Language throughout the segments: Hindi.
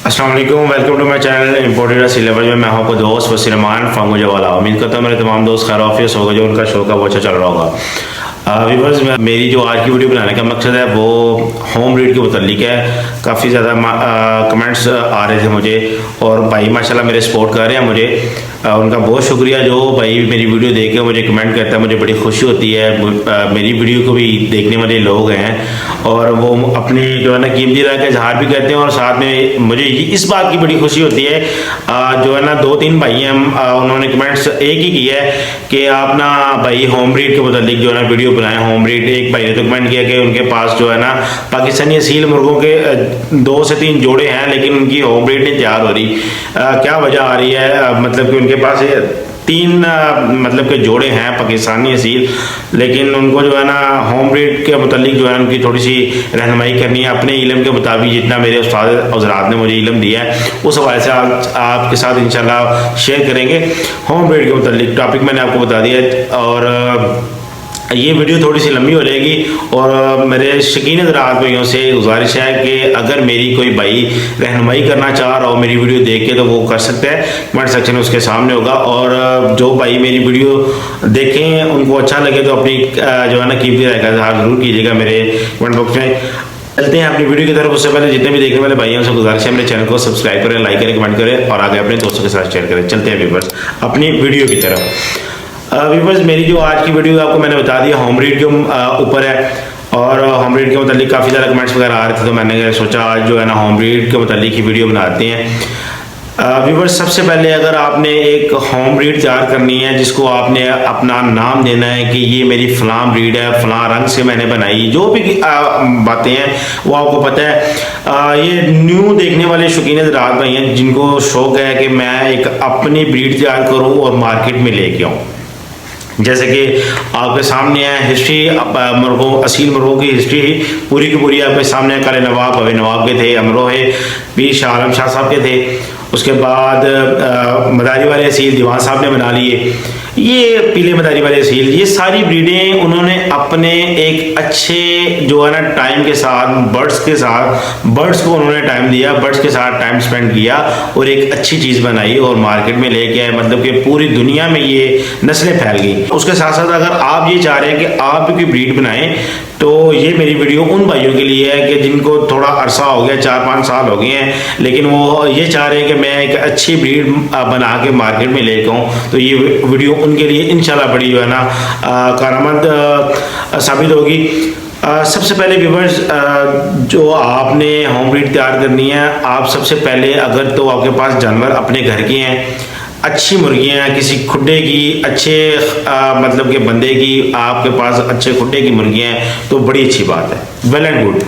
अस्सलाम वालेकुम, welcome to my channel imported C level में। मैं हूं आपका दोस्त वसीरमान फामूजा वाला। उम्मीद करता हूं मेरे तमाम दोस्त खैर ऑफिस होगा, जो उनका शो का वो अच्छा चल रहा होगा। व्यूअर्स, मेरी जो आज की वीडियो बनाने का मकसद है वो होम ब्रीड के मुतालिक है। काफ़ी ज़्यादा कमेंट्स आ रहे थे मुझे और भाई माशाल्लाह मेरे सपोर्ट कर रहे हैं मुझे। उनका बहुत शुक्रिया जो भाई मेरी वीडियो देख के मुझे कमेंट करता है। मुझे बड़ी खुशी होती है, मेरी वीडियो को भी देखने वाले लोग हैं और वो अपनी जो है ना कीमती राय का इजहार भी करते हैं। और साथ में मुझे इस बात की बड़ी खुशी होती है जो है ना 2-3 भाई हैं, उन्होंने कमेंट्स एक ही किया है कि आप ना भाई होम ब्रीड के मुतालिक जो है ना वीडियो बनाएं। होम ब्रीड एक भाई ने तो कमेंट किया कि उनके पास जो है ना पाकिस्तानी असील मुर्गों के 2 से 3 जोड़े हैं, लेकिन उनकी होम ब्रीड नहीं तैयार हो रही। क्या वजह आ रही है? मतलब कि उनके पास 3 मतलब के जोड़े हैं पाकिस्तानी असील, लेकिन उनको जो है ना होम ब्रीड के मुतालिक जो है उनकी थोड़ी सी रहनुमाई करनी है अपने इल्म के मुताबिक, जितना मेरे उस्ताद हज़रात ने मुझे इल्म दिया है उस हवाले से आपके साथ इंशाल्लाह शेयर करेंगे। होम ब्रीड के मुतालिक टॉपिक मैंने आपको बता दिया है और ये वीडियो थोड़ी सी लंबी हो जाएगी। और मेरे शकीन हज़रात भाइयों से गुजारिश है कि अगर मेरी कोई भाई रहनुमाई करना चाह रहा हो मेरी वीडियो देख के तो वो कर सकते हैं, कमेंट सेक्शन में उसके सामने होगा। और जो भाई मेरी वीडियो देखें उनको अच्छा लगे तो अपनी जो है ना कीमती राय का इज़हार ज़रूर कीजिएगा मेरे कमेंट बॉक्स में। चलते हैं अपनी वीडियो की तरफ। उससे पहले जितने भी देखने वाले भाई हैं उनसे गुजारिश है मेरे चैनल को सब्सक्राइब करें, लाइक करें, कमेंट करें और आगे अपने दोस्तों के साथ शेयर करें। चलते हैं व्यूअर्स अपनी वीडियो की तरफ। व्यूअर्स, मेरी जो आज की वीडियो आपको मैंने बता दिया होम ब्रीड के ऊपर है और होम ब्रीड के मुतालिक काफ़ी ज़्यादा कमेंट्स वगैरह आ रहे थे, तो मैंने सोचा आज जो है ना होम ब्रीड के मुतालिक ही वीडियो बनाते हैं। व्यूअर्स, सबसे पहले अगर आपने एक होम ब्रीड तैयार करनी है जिसको आपने अपना नाम देना है कि ये मेरी फ़लाँ ब्रीड है, फ़लाँ रंग से मैंने बनाई, जो भी बातें हैं वो आपको पता है। ये न्यू देखने वाले शौकीन हज़रात भाई हैं जिनको शौक़ है कि मैं एक अपनी ब्रीड तैयार करूँ और मार्केट में लेके आऊँ। जैसे कि आपके सामने है हिस्ट्री मुर्गों असील मुर्गों की हिस्ट्री पूरी की पूरी आपके सामने है। काले नवाब हवे नवाब के थे, अमरोहे पीर शाह आलम शाह साहब के थे। उसके बाद मदारी वाले असील दीवान साहब ने बना लिए, ये पीले मदारी वाले असील, ये सारी ब्रीडें उन्होंने अपने एक अच्छे जो है ना टाइम के साथ बर्ड्स को उन्होंने टाइम दिया, बर्ड्स के साथ टाइम स्पेंड किया और एक अच्छी चीज़ बनाई और मार्केट में लेके आए। मतलब कि पूरी दुनिया में ये नस्लें फैल गई। उसके साथ साथ अगर आप ये चाह रहे हैं कि आप भी ब्रीड बनाएं तो ये मेरी वीडियो उन भाइयों के लिए है कि जिनको थोड़ा अरसा हो गया, 4-5 साल हो गए हैं, लेकिन वो ये चाह रहे हैं कि मैं एक अच्छी ब्रीड बना के मार्केट में लेकर आऊँ। तो ये वीडियो उनके लिए इंशाल्लाह बड़ी जो है ना कारआमद साबित होगी। सबसे पहले व्यूअर्स, जो आपने होम ब्रीड तैयार करनी है, आप सबसे पहले अगर तो आपके पास जानवर अपने घर के हैं, अच्छी मुर्गियाँ किसी खुड्डे की अच्छे मतलब के बंदे की आपके पास अच्छे खुड्डे की मुर्गियाँ हैं तो बड़ी अच्छी बात है, वेल एंड गुड।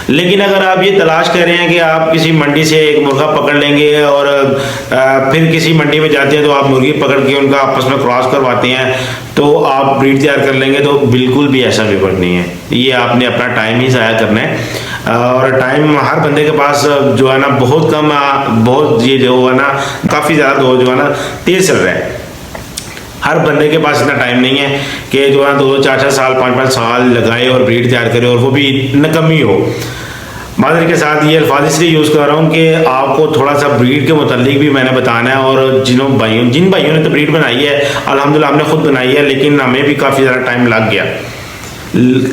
लेकिन अगर आप ये तलाश कर रहे हैं कि आप किसी मंडी से एक मुर्गा पकड़ लेंगे और फिर किसी मंडी में जाते हैं तो आप मुर्गी पकड़ के उनका आपस में क्रॉस करवाते हैं तो आप ब्रीड तैयार कर लेंगे, तो बिल्कुल भी ऐसा विवरण नहीं है। ये आपने अपना टाइम ही ज़ाया करना है और टाइम हर बंदे के पास जो है ना बहुत कम, बहुत ये जो है ना काफ़ी ज़्यादा जो है ना तेज़ चल रहा है। हर बंदे के पास इतना टाइम नहीं है कि जो है 2-2, 4-4 साल, 5-5 साल लगाए और ब्रीड तैयार करे और वो भी नकमी हो। मादर के साथ ये अल्फाज इसलिए यूज़ कर रहा हूँ कि आपको थोड़ा सा ब्रीड के मुतालिक भी मैंने बताना है। और जिन भाइयों ने तो ब्रीड बनाई है अल्हम्दुलिल्लाह, हमने खुद बनाई है, लेकिन हमें भी काफ़ी ज़्यादा टाइम लग गया।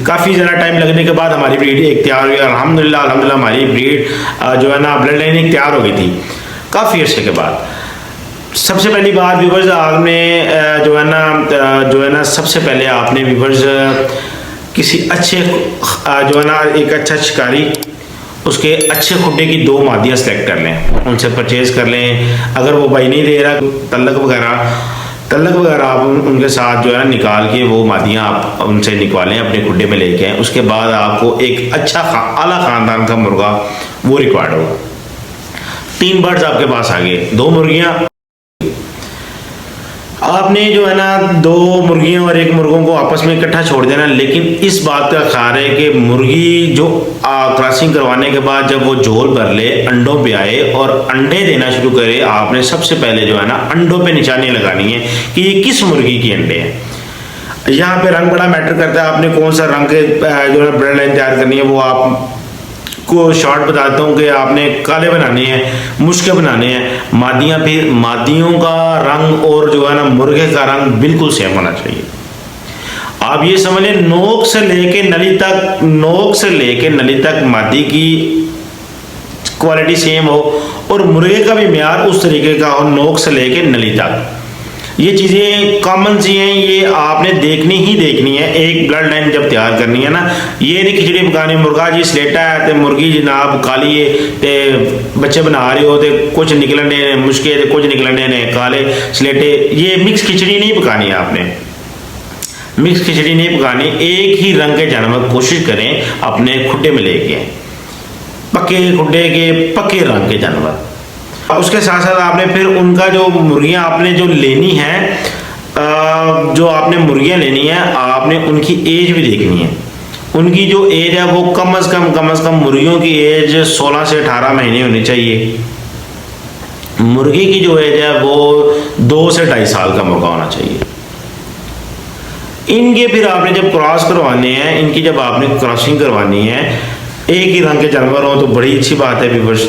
काफ़ी ज़्यादा टाइम लगने के बाद हमारी ब्रीड एक तैयार हुई। अल्हम्दुलिल्लाह हमारी ब्रीड जो है ना ब्लड लाइन तैयार हो गई थी काफ़ी अर्से के बाद। सबसे पहली बात व्यूवर्स, आपने जो है ना सबसे पहले आपने व्यूवर्स किसी अच्छे जो है ना एक अच्छा शिकारी उसके अच्छे खुड्डे की 2 मादियाँ सेलेक्ट कर लें, उनसे परचेज़ कर लें। अगर वो भाई नहीं दे रहा तल्लक वगैरह आप उनके साथ जो है निकाल के वो मादियाँ आप उनसे निकालें, अपने खुड्डे में लेके आएँ। उसके बाद आपको एक अच्छा आला ख़ानदान का मुर्गा वो रिक्वायर्ड होगा। 3 बर्ड्स आपके पास आ गए, 2 मुर्गियाँ। आपने जो है ना 2 मुर्गियों और 1 मुर्गों को आपस में इकट्ठा छोड़ देना, लेकिन इस बात का ख्याल है कि मुर्गी जो क्रॉसिंग करवाने के बाद जब वो झोल भर ले, अंडों पे आए और अंडे देना शुरू करे, आपने सबसे पहले जो है ना अंडों पे निशानी लगानी है कि ये किस मुर्गी के अंडे हैं। यहाँ पे रंग बड़ा मैटर करता है। आपने कौन सा रंग के जो है ब्लड लाइन तैयार करनी है वो आप को शॉर्ट बताता हूँ कि आपने काले बनाने हैं, मुश्के बनाने हैं मादियाँ, फिर मादियों का रंग और जो है ना मुर्गे का रंग बिल्कुल सेम होना चाहिए। आप ये समझ लें नोक से लेके नली तक, नोक से लेके नली तक मादी की क्वालिटी सेम हो और मुर्गे का भी म्यार उस तरीके का हो, नोक से लेके नली तक। ये चीज़ें कॉमन सी हैं, ये आपने देखनी ही देखनी है एक ब्लड लाइन जब तैयार करनी है ना। ये नहीं खिचड़ी पकानी, मुर्गा जी सलेटा है तो मुर्गी जनाब काली है तो बच्चे बना रहे हो तो कुछ निकलने मुश्के तो कुछ निकलने ने काले सलेटे। ये मिक्स खिचड़ी नहीं पकानी है आपने, मिक्स खिचड़ी नहीं पकानी। एक ही रंग के जानवर कोशिश करें अपने खुड्डे में लेके, पक्के खुड्डे के पक्के रंग के जानवर। उसके साथ साथ आपने फिर उनका जो मुर्गियां आपने जो लेनी है, जो आपने मुर्गियां लेनी है आपने उनकी एज भी देखनी है। उनकी जो एज है वो कम से कम मुर्गियों की एज 16 से 18 महीने होनी चाहिए। मुर्गी की जो एज है वो 2 से 2.5 साल का मुर्गा होना चाहिए। इनके फिर आपने जब क्रॉस करवाने हैं, इनकी जब आपने क्रॉसिंग करवानी है, एक ही रंग के जानवर हो तो बड़ी अच्छी बात है व्यूअर्स।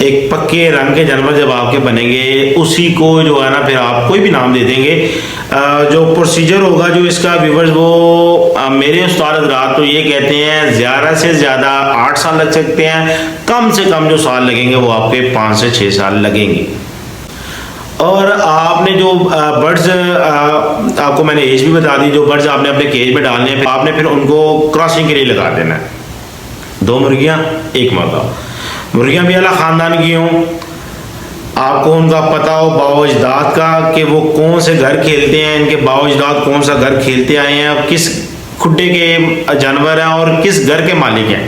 एक पक्के रंग के जानवर जब आपके बनेंगे उसी को जो है ना फिर आप कोई भी नाम दे देंगे। जो प्रोसीजर होगा जो इसका व्यूअर्स वो मेरे उस्ताद हज़रात तो ये कहते हैं ज़्यादा से ज़्यादा 8 साल लग सकते हैं, कम से कम जो साल लगेंगे वो आपके 5 से 6 साल लगेंगे। और आपने जो बर्ड्स आपको मैंने एज भी बता दी, जो बर्ड्स आपने अपने केज में डालने हैं आपने फिर उनको क्रॉसिंग के लिए लगा देना है। 2 मुर्गियाँ 1 मुर्गा, मुर्गियाँ भी अलग ख़ानदान की हों, आपको उनका पता हो बाओ-अजदाद का कि वो कौन से घर खेलते हैं, इनके बाओ-अजदाद कौन सा घर खेलते आए हैं, किस खुड्डे के जानवर हैं और किस घर के मालिक हैं।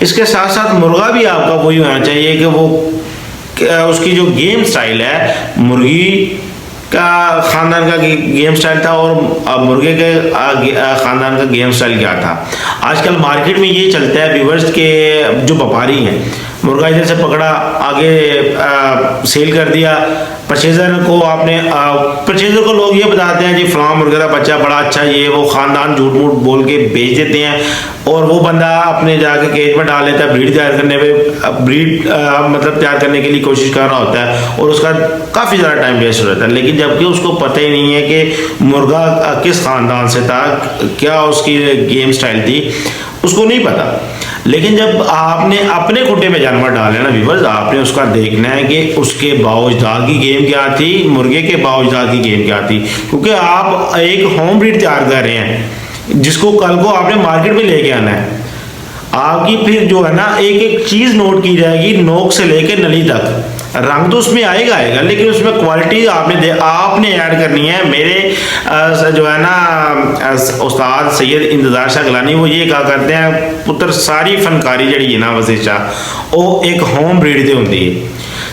इसके साथ साथ मुर्गा भी आपका वही होना चाहिए कि वो उसकी जो गेम स्टाइल है, मुर्गी का ख़ानदान का गेम स्टाइल था और मुर्गे के ख़ानदान का गेम स्टाइल क्या था। आजकल मार्केट में ये चलता है व्यूअर्स के जो व्यापारी हैं, मुर्गा इधर से पकड़ा आगे सेल कर दिया, परचेजर को आपने परचेजर को लोग ये बताते हैं जी फलां मुर्गे का बच्चा बड़ा अच्छा, ये वो ख़ानदान झूठ मूठ बोल के बेच देते हैं और वो बंदा अपने जाके केज में डाल लेता है। ब्रीड तैयार करने में मतलब तैयार करने के लिए कोशिश कर रहा होता है और उसका काफ़ी ज़्यादा टाइम वेस्ट हो जाता है, लेकिन जबकि उसको पता ही नहीं है कि मुर्गा किस ख़ानदान से था, क्या उसकी गेम स्टाइल थी, उसको नहीं पता। लेकिन जब आपने अपने खुड्डे में जानवर डाले ना व्यूअर्स, आपने उसका देखना है कि उसके बाओ-अजदाद की गेम क्या थी, मुर्गे के बाओ-अजदाद की गेम क्या थी, क्योंकि आप एक होम ब्रीड तैयार कर रहे हैं जिसको कल को आपने मार्केट में लेके आना है। आपकी फिर जो है ना एक एक चीज़ नोट की जाएगी, नोक से लेकर नली तक। रंग तो उसमें आएगा लेकिन उसमें क्वालिटी आपने ऐड करनी है। मेरे जो है ना उस्ताद सैयद इंतज़ार शाह गिलानी वो ये कहा करते हैं पुत्र सारी फनकारी जड़ी है ना वजीशा वो एक होम ब्रीड से होती है।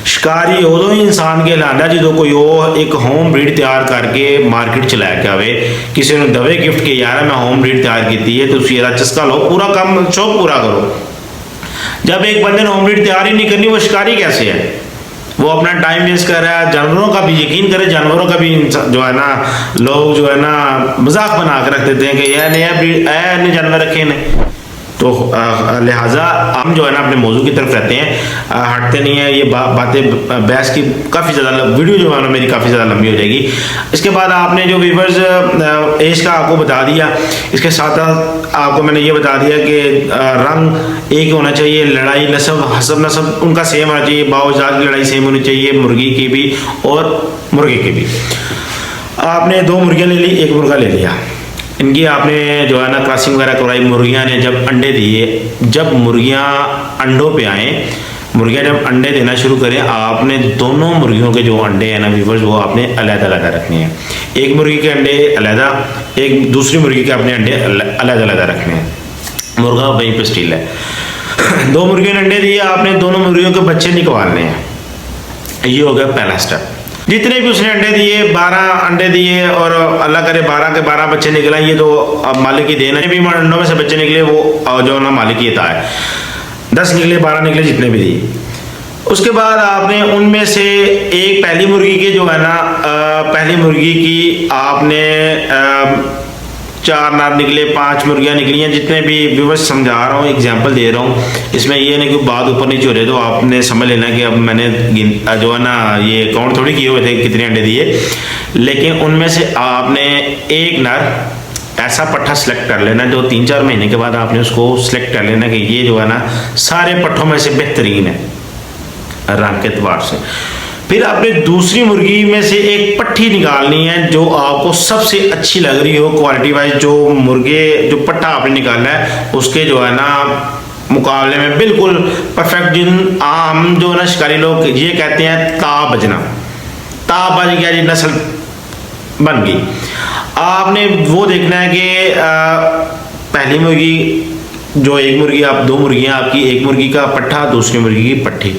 शिकारी उदों ही इंसान के लाना जो कोई वो एक होम ब्रीड तैयार करके मार्केट च लैके आवे, किसी ने दवे गिफ्ट के यार मैं होम ब्रीड तैयार की है तो उसका चस्का लो, पूरा काम शौक पूरा करो। जब एक बंदे ने होम ब्रीड तैयार ही नहीं करनी वो शिकारी कैसे है, वो अपना टाइम वेस्ट कर रहा है। जानवरों का भी यकीन करे, जानवरों का भी जो है ना लोग जो है ना मजाक बना कर रख देते हैं कि यह नया जानवर रखे ने, तो लिहाजा हम जो है ना अपने मौजू की तरफ रहते हैं, हटते नहीं है। ये बातें बहस की काफ़ी ज़्यादा वीडियो जो है ना मेरी काफ़ी ज़्यादा लंबी हो जाएगी। इसके बाद आपने जो व्यूअर्स एज का आपको बता दिया, इसके साथ साथ आपको मैंने ये बता दिया कि रंग एक होना चाहिए, लड़ाई नस्ल हसब नस्ल उनका सेम होना चाहिए, बाओ-अजदाद की लड़ाई सेम होनी चाहिए, मुर्गी की भी और मुर्गे की भी। आपने 2 मुर्गियाँ ले ली, 1 मुर्गा ले लिया, इनकी आपने जो है ना क्रॉसिंग वगैरह करवाई। मुर्गियाँ ने जब अंडे दिए, जब मुर्गियाँ अंडों पे आए, मुर्गियाँ जब अंडे देना शुरू करें, आपने दोनों मुर्गियों के जो अंडे हैं ना व्यूअर्स वो आपने अलग-अलग रखने हैं। एक मुर्गी के अंडे अलग, एक दूसरी मुर्गी के अपने अंडे अलग-अलग रखने हैं। मुर्गा वहीं पे स्टील है। 2 मुर्गियों ने अंडे दिए, आपने दोनों मुर्गियों के बच्चे निकलवाने हैं। ये हो गया पहला स्टेप। जितने भी उसने अंडे दिए 12 अंडे दिए और अल्लाह करे 12 के 12 बच्चे निकले, ये तो अब मालिक की देन है। भी अंडों में से बच्चे निकले वो जो ना मालिक ही था है, 10 निकले 12 निकले जितने भी दिए। उसके बाद आपने उनमें से एक पहली मुर्गी के जो है ना पहली मुर्गी की आपने 4 नर निकले, 5 मुर्गियां निकली हैं, जितने भी व्यूअर्स समझा रहा हूँ, एग्जांपल दे रहा हूँ, इसमें ये नहीं कि बात ऊपर नीचे हो रही, तो आपने समझ लेना कि अब मैंने जो है ना ये काउंट थोड़ी किए हुए थे कितने अंडे दिए, लेकिन उनमें से आपने एक नर ऐसा पट्ठा सेलेक्ट कर लेना जो 3-4 महीने के बाद आपने उसको सेलेक्ट कर लेना कि ये जो है ना सारे पट्ठों में से बेहतरीन है रंग के एतबार से। फिर आपने दूसरी मुर्गी में से एक पट्ठी निकालनी है जो आपको सबसे अच्छी लग रही हो क्वालिटी वाइज, जो मुर्गे जो पट्टा आपने निकालना है उसके जो है ना मुकाबले में बिल्कुल परफेक्ट, जिन आम जो ना शिकारी लोग ये कहते हैं ताब बजना, ताब बज गया जी, नस्ल बन गई। आपने वो देखना है कि पहली मुर्गी जो एक मुर्गी, आप 2 मुर्गियां आपकी, एक मुर्गी का पट्ठा, दूसरी मुर्गी की पट्ठी।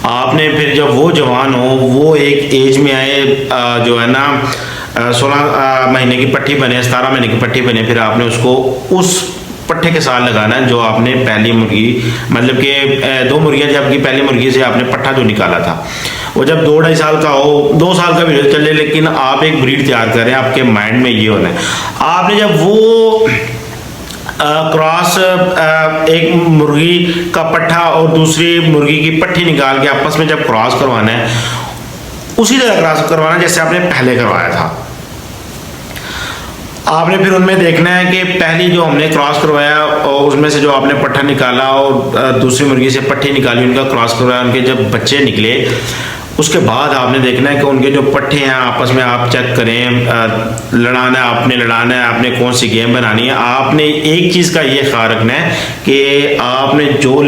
आपने फिर जब वो जवान हो, वो एक एज में आए, जो है ना 16 महीने की पट्टी बने, 17 महीने की पट्टी बने, फिर आपने उसको उस पट्टे के साथ लगाना है जो आपने पहली मुर्गी, मतलब कि 2 मुर्गियां जबकि पहली मुर्गी से आपने पट्टा जो निकाला था, वो जब 2-2.5 साल का हो, 2 साल का भी चले, लेकिन आप एक ब्रीड तैयार करें, आपके माइंड में ये होना है। आपने जब वो क्रॉस एक मुर्गी का पट्ठा और दूसरी मुर्गी की पट्टी निकाल के आपस में जब क्रॉस करवाना है, उसी तरह क्रॉस करवाना जैसे आपने पहले करवाया था। आपने फिर उनमें देखना है कि पहली जो हमने क्रॉस करवाया और उसमें से जो आपने पट्ठा निकाला और दूसरी मुर्गी से पट्टी निकाली, उनका क्रॉस करवाया, उनके जब बच्चे निकले, उसके बाद आपने देखना है कि उनके जो पट्टे हैं आपस में आप चेक करें, लड़ाना है आपने कौन सी गेम बनानी है। आपने एक चीज़ का ये ख्याल रखना है कि आपने जो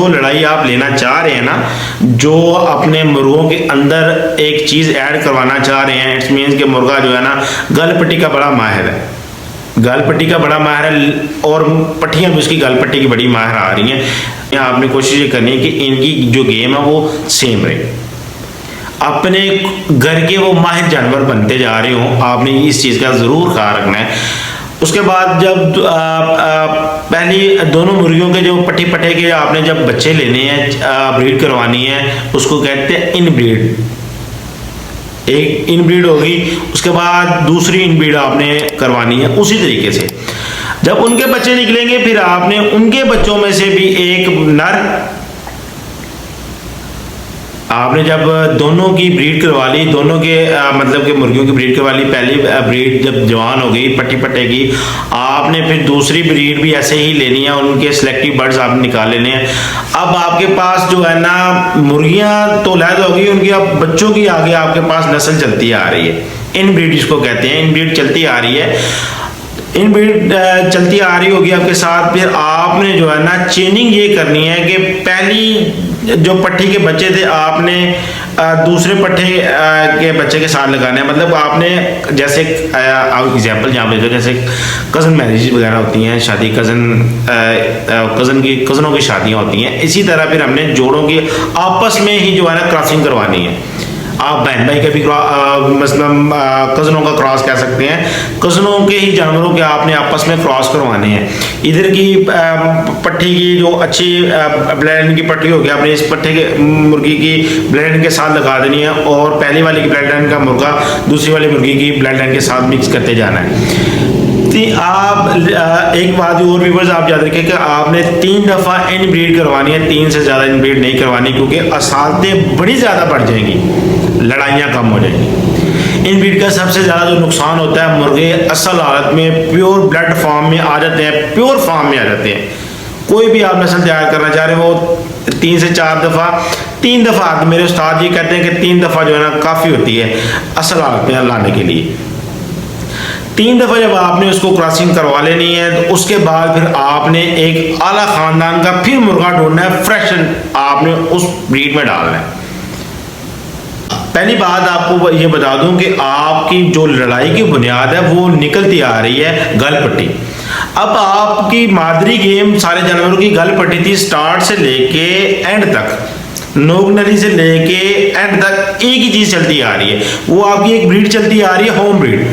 लड़ाई आप लेना चाह रहे हैं ना, जो अपने मुर्गों के अंदर एक चीज़ ऐड करवाना चाह रहे हैं, इट्स मीन्स कि मुर्गा जो है ना गलपट्टी का बड़ा माहिर है, गलपट्टी का बड़ा माहिर है, और पट्टियाँ भी उसकी गलपट्टी की बड़ी माहिर आ रही हैं। आपने कोशिश ये करनी है कि इनकी जो गेम है वो सेम रहे, अपने घर के वो माहिर जानवर बनते जा रहे हो, आपने इस चीज़ का ज़रूर ख्याल रखना है। उसके बाद जब पहली दोनों मुर्गियों के जो पट्टी पट्टे के आपने जब बच्चे लेने हैं, ब्रीड करवानी है, उसको कहते हैं इनब्रीड। एक इनब्रीड होगी, उसके बाद दूसरी इनब्रीड आपने करवानी है। उसी तरीके से जब उनके बच्चे निकलेंगे, फिर आपने उनके बच्चों में से भी एक नर, आपने जब दोनों की ब्रीड करवा ली, दोनों के मतलब कि मुर्गियों की ब्रीड करवा ली, पहली ब्रीड जब जवान हो गई पट्टी पट्टे की, आपने फिर दूसरी ब्रीड भी ऐसे ही लेनी है, उनके सिलेक्टिव बर्ड्स आपने निकाल लेने हैं। अब आपके पास जो है ना मुर्गियां तो लैद हो गई, उनकी अब बच्चों की आगे आपके पास नस्ल चलती आ रही है, इन ब्रीड जिसको कहते हैं, इन ब्रीड चलती आ रही है, इन ब्रीड चलती आ रही होगी आपके साथ। फिर आपने जो है ना चेनिंग ये करनी है कि पहली जो पट्टी के बच्चे थे आपने दूसरे पट्टे के बच्चे के साथ लगाने हैं। मतलब आपने जैसे एग्जांपल यहाँ पे जैसे कज़न मैरिज वगैरह होती हैं, शादी कज़नों की शादियाँ होती हैं, इसी तरह फिर हमने जोड़ों की आपस में ही जो है ना क्रॉसिंग करवानी है। आप बहन भाई के भी मतलब कज़नों का क्रॉस कह सकते हैं, कज़नों के ही जानवरों के आपने आपस में क्रॉस करवाने हैं। इधर की पट्टी की जो अच्छी ब्लड की पट्टी होगी, आपने इस पट्टे के मुर्गी की ब्लड के साथ लगा देनी है, और पहली वाली की ब्लड का मुर्गा दूसरी वाली मुर्गी की ब्लड के साथ मिक्स करते जाना है। आप एक बात और व्यूअर्स आप याद रखें कि आपने 3 दफ़ा इन ब्रीड करवानी है, 3 से ज़्यादा इन ब्रीड नहीं करवानी, क्योंकि असालतें बड़ी ज़्यादा बढ़ जाएंगी, लड़ाइयाँ कम हो जाएंगी। इन ब्रीड का सबसे ज़्यादा जो नुकसान होता है, मुर्गे असल हालत में प्योर ब्लड फॉर्म में आ जाते हैं, प्योर फॉर्म में आ जाते हैं। कोई भी आप नस्ल तैयार करना चाह रहे हो वो 3 से 4 दफ़ा, 3 दफ़ा, मेरे उस्ताद ये कहते हैं कि 3 दफ़ा जो है ना काफ़ी होती है असल हालत में लाने के लिए। 3 दफ़ा जब आपने उसको क्रॉसिंग करवा लेनी है, तो उसके बाद फिर आपने एक आला ख़ानदान का फिर मुर्गा ढूंढना है, फ्रेश आपने उस ब्रीड में डालना है। पहली बात आपको ये बता दूं कि आपकी जो लड़ाई की बुनियाद है वो निकलती आ रही है गलपट्टी। अब आपकी मादरी गेम सारे जानवरों की गलपट्टी थी, स्टार्ट से लेके एंड तक, नोक नली से लेके एंड तक एक ही चीज़ चलती आ रही है, वो आपकी एक ब्रीड चलती आ रही है, होम ब्रीड।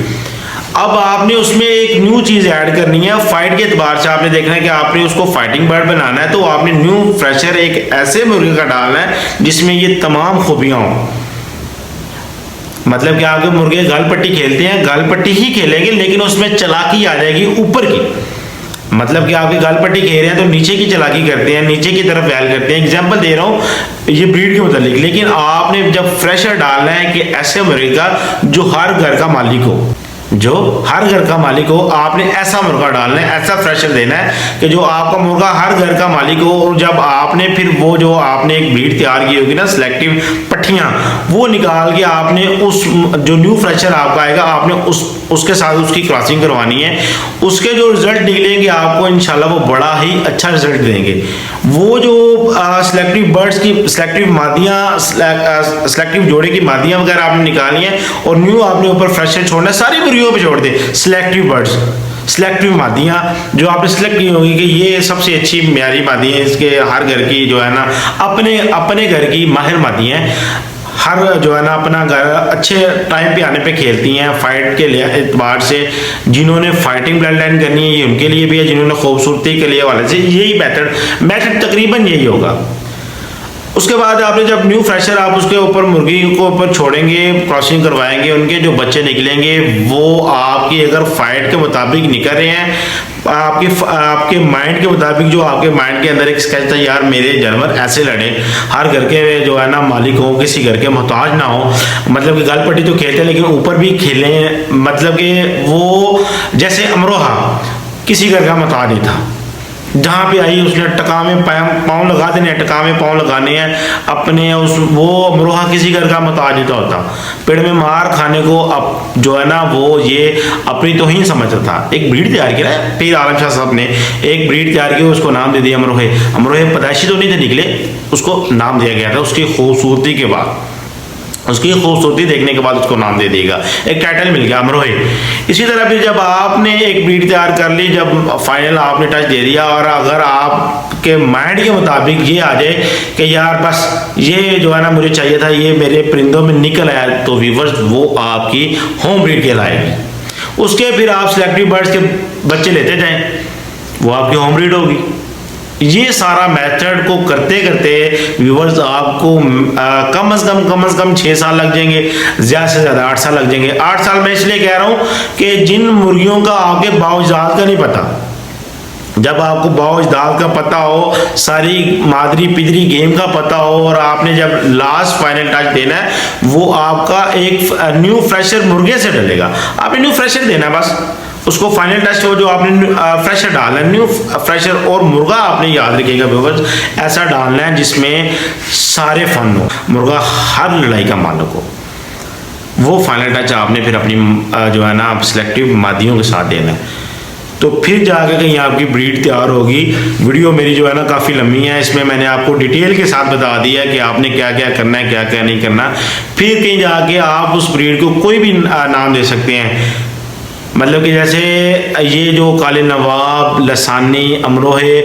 अब आपने उसमें एक न्यू चीज़ ऐड करनी है, फाइट के एतबार से आपने देखना है कि आपने उसको फाइटिंग बर्ड बनाना है, तो आपने न्यू फ्रेशर एक ऐसे मुर्गे का डालना है जिसमें ये तमाम खूबियाँ हों। मतलब कि आपके मुर्गे गाल पट्टी खेलते हैं, गाल पट्टी ही खेलेंगे, लेकिन उसमें चालाकी आ जाएगी ऊपर की। मतलब कि आपकी गाल पट्टी खेल रहे हैं तो नीचे की चालाकी करते हैं, नीचे की तरफ वैल करते हैं। एग्जांपल दे रहा हूँ ये ब्रीड के मुतालिक। लेकिन आपने जब फ्रेशर डालना है कि ऐसे मुर्गे का जो हर घर का मालिक हो, जो हर घर का मालिक हो, आपने ऐसा मुर्गा डालना है, ऐसा फ्रेशर देना है कि जो आपका मुर्गा हर घर का मालिक हो। और जब आपने फिर वो जो आपने एक ब्रीड तैयार की होगी ना, सिलेक्टिव पट्टियां, वो निकाल के आपने उस जो न्यू फ्रेशर आपका आएगा, आपने उसके साथ उसकी क्रॉसिंग करवानी है। उसके जो रिजल्ट निकलेंगे आपको इंशाल्लाह वो बड़ा ही अच्छा रिजल्ट देंगे। वो जो सिलेक्टिव बर्ड्स की सिलेक्टिव मादियां, सिलेक्टिव जोड़े की मादियां वगैरह आपने निकाली हैं और न्यू आपने ऊपर फ्रेशर छोड़ना है, सारी मुर्गियों पे छोड़ दे सिलेक्टिव बर्ड्स, सिलेक्टिव मादियां जो आपने सिलेक्ट की होगी कि ये सबसे अच्छी म्यारी मादी है, इसके हर घर की जो है ना अपने घर की माहिर मादी हैं, हर जो है ना अपना घर अच्छे टाइम पे आने पे खेलती हैं, फाइट के एतबार से। जिन्होंने फाइटिंग ब्लड लाइन करनी है ये उनके लिए भी है, जिन्होंने खूबसूरती के लिए वाले से यही मेथड तकरीबन यही होगा। उसके बाद आपने जब न्यू फ्रेशर आप उसके ऊपर मुर्गी को ऊपर छोड़ेंगे, क्रॉसिंग करवाएंगे, उनके जो बच्चे निकलेंगे वो आपकी अगर फाइट के मुताबिक निकल रहे हैं, आपके माइंड के मुताबिक, जो आपके माइंड के अंदर एक स्केच था यार मेरे जानवर ऐसे लड़े, हर घर के जो है ना मालिक हो, किसी घर के मोहताज ना हो, मतलब कि गाल पट्टी तो खेलते हैं लेकिन ऊपर भी खेले, मतलब कि वो जैसे अमरोहा किसी घर का मोहताज नहीं था, जहाँ पे आई उसने टका में पाँव लगा देने, टका में पाँव लगाने हैं अपने, उस वो अमरोहा किसी घर का मोहताज नहीं होता, पेड़ में मार खाने को अब जो है ना वो ये अपनी तौहीन समझता था। एक ब्रीड तैयार किया है पीर आलम शाह साहब ने, एक ब्रीड तैयार की, उसको नाम दे दिया अमरोहे। अमरोहे पैदाइशी तो नहीं थे निकले, उसको नाम दिया गया था उसकी खूबसूरती के बाद, उसकी खूबसूरती देखने के बाद उसको नाम दे देगा, एक टाइटल मिल गया अमरोहे। इसी तरह फिर जब आपने एक ब्रीड तैयार कर ली, जब फाइनल आपने टच दे दिया, और अगर आपके माइंड के मुताबिक ये आ जाए कि यार बस ये जो है ना मुझे चाहिए था, ये मेरे परिंदों में निकल आया, तो व्यूअर्स वो आपकी होम ब्रीड कहलाएगी। उसके फिर आप सिलेक्टिव बर्ड्स के बच्चे लेते जाएं, वो आपकी होम ब्रीड होगी। ये सारा मेथड को करते करते व्यूअर्स आपको कम से कम 6 साल लग जाएंगे, ज़्यादा से ज़्यादा 8 साल लग जाएंगे। 8 साल मैं इसलिए कह रहा हूँ कि जिन मुर्गियों का आपके बावजात का नहीं पता, जब आपको बावजात का पता हो, सारी मादरी पिदरी गेम का पता हो, और आपने जब लास्ट फाइनल टच देना है, वो आपका एक न्यू फ्रेशर मुर्गे से डलेगा। आपने न्यू फ्रेशर देना है बस, उसको फाइनल टेस्ट हो जो आपने फ्रेशर डालना है, न्यू फ्रेशर। और मुर्गा आपने याद रखिएगा व्यूअर्स, ऐसा डालना है जिसमें सारे फन हो, मुर्गा हर लड़ाई का मालिक हो। वो फाइनल टच आपने फिर अपनी जो है ना आप सिलेक्टिव मादियों के साथ देना है, तो फिर जाके कहीं आपकी ब्रीड तैयार होगी। वीडियो मेरी जो है ना काफ़ी लंबी है, इसमें मैंने आपको डिटेल के साथ बता दिया कि आपने क्या क्या करना है, क्या क्या नहीं करना। फिर कहीं जाके आप उस ब्रीड को कोई भी नाम दे सकते हैं, मतलब कि जैसे ये जो काले नवाब, लसानी, अमरोहे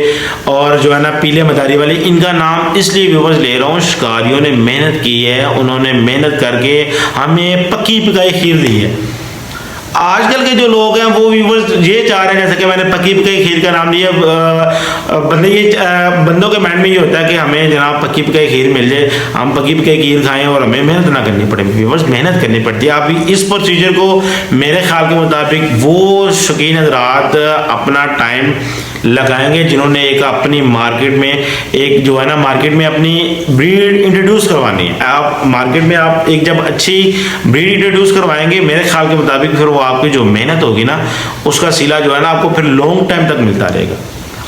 और जो है ना पीले मदारी वाले, इनका नाम इसलिए व्यूअर्स ले रहा हूँ, शिकारियों ने मेहनत की है, उन्होंने मेहनत करके हमें पक्की पकाई खीर दी है। आजकल के जो लोग हैं वो व्यूअर्स ये चाह रहे हैं, जैसे कि मैंने पक्की पकाई खीर का नाम लिया, बंदों के माइंड में ये होता है कि हमें जनाब पक्की पकाई खीर मिल जाए, हम पक्की पकाई खीर खाएं और हमें मेहनत ना करनी पड़े। व्यूअर्स मेहनत करनी पड़ती है। आप इस प्रोसीजर को मेरे ख्याल के मुताबिक वो शौकीन हज़रात अपना टाइम लगाएंगे जिन्होंने एक अपनी मार्केट में एक जो है ना मार्केट में अपनी ब्रीड इंट्रोड्यूस करवानी है। आप मार्केट में आप एक जब अच्छी ब्रीड इंट्रोड्यूस करवाएंगे, मेरे ख्याल के मुताबिक फिर वो आपकी जो मेहनत होगी ना उसका सिला जो है ना आपको फिर लॉन्ग टाइम तक मिलता रहेगा।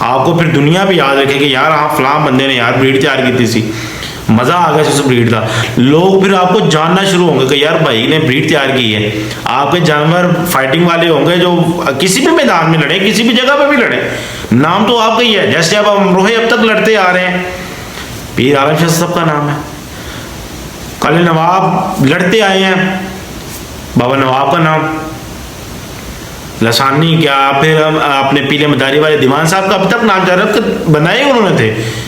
आपको फिर दुनिया भी याद रखे कि यार हाँ फलां बंदे ने यार ब्रीड तैयार की थी, मज़ा आ गया उस ब्रीड का। लोग फिर आपको जानना शुरू होंगे कि यार भाई ने ब्रीड तैयार की है। आपके जानवर फाइटिंग वाले होंगे जो किसी भी मैदान में लड़े, किसी भी जगह पे भी लड़े, नाम तो आपका ही है। जैसे अब अमरोहे अब तक लड़ते आ रहे हैं, पीर आलम शाह साहब का नाम है, काले नवाब लड़ते आए हैं, बाबा नवाब का नाम, लसानी क्या फिर अपने पीले मदारी वाले दीवान साहब का अब तक नाम जा रहा है, बनाए उन्होंने थे।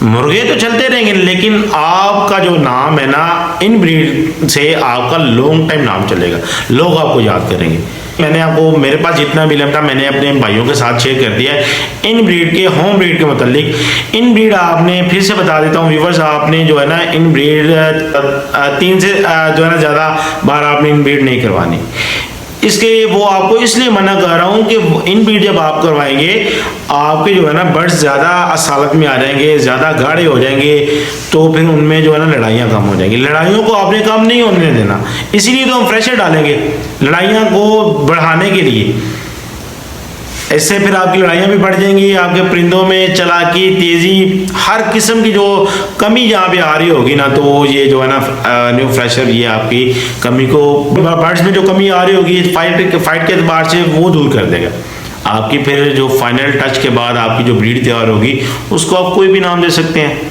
मुर्गे तो चलते रहेंगे लेकिन आपका जो नाम है ना इन ब्रीड से आपका लॉन्ग टाइम नाम चलेगा, लोग आपको याद करेंगे। मैंने आपको मेरे पास जितना भी था मैंने अपने भाइयों के साथ शेयर कर दिया है। इन ब्रीड के होम ब्रीड के मतलब इन ब्रीड आपने फिर से बता देता हूँ व्यूवर्स, आपने जो है ना इन ब्रीड 3 से जो है ना ज़्यादा बार आपने इन ब्रीड नहीं करवानी। इसके वो आपको इसलिए मना कर रहा हूँ कि इन ब्रीड जब आप करवाएंगे आपके जो है ना बर्ड्स ज़्यादा असालत में आ जाएंगे, ज़्यादा गाढ़े हो जाएंगे, तो फिर उनमें जो है ना लड़ाइयाँ कम हो जाएंगी। लड़ाइयों को आपने कम नहीं होने देना, इसीलिए तो हम फ्रेशर डालेंगे लड़ाइयाँ को बढ़ाने के लिए। इससे फिर आपकी लड़ाइयाँ भी बढ़ जाएंगी, आपके परिंदों में चालाकी, तेज़ी, हर किस्म की जो कमी जहाँ पे आ रही होगी ना, तो ये जो है ना न्यू फ्रेशर ये आपकी कमी को, बर्ड्स में जो कमी आ रही होगी फाइट के एतबार से वो दूर कर देगा। आपकी फिर जो फाइनल टच के बाद आपकी जो ब्रीड तैयार होगी उसको आप कोई भी नाम दे सकते हैं,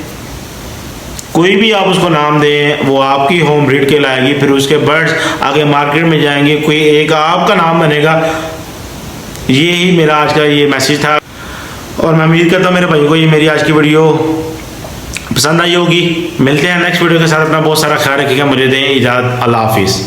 कोई भी आप उसको नाम दें, वो आपकी होम ब्रीड के लाएगी। फिर उसके बर्ड्स आगे मार्केट में जाएंगे, कोई एक आपका नाम बनेगा। ये ही मेरा आज का ये मैसेज था और मैं उम्मीद करता हूँ मेरे भाई को ये मेरी आज की वीडियो पसंद आई होगी। मिलते हैं नेक्स्ट वीडियो के साथ। अपना बहुत सारा ख्याल रखिएगा, मुझे दें इजाज़त। अल्लाह हाफिज़।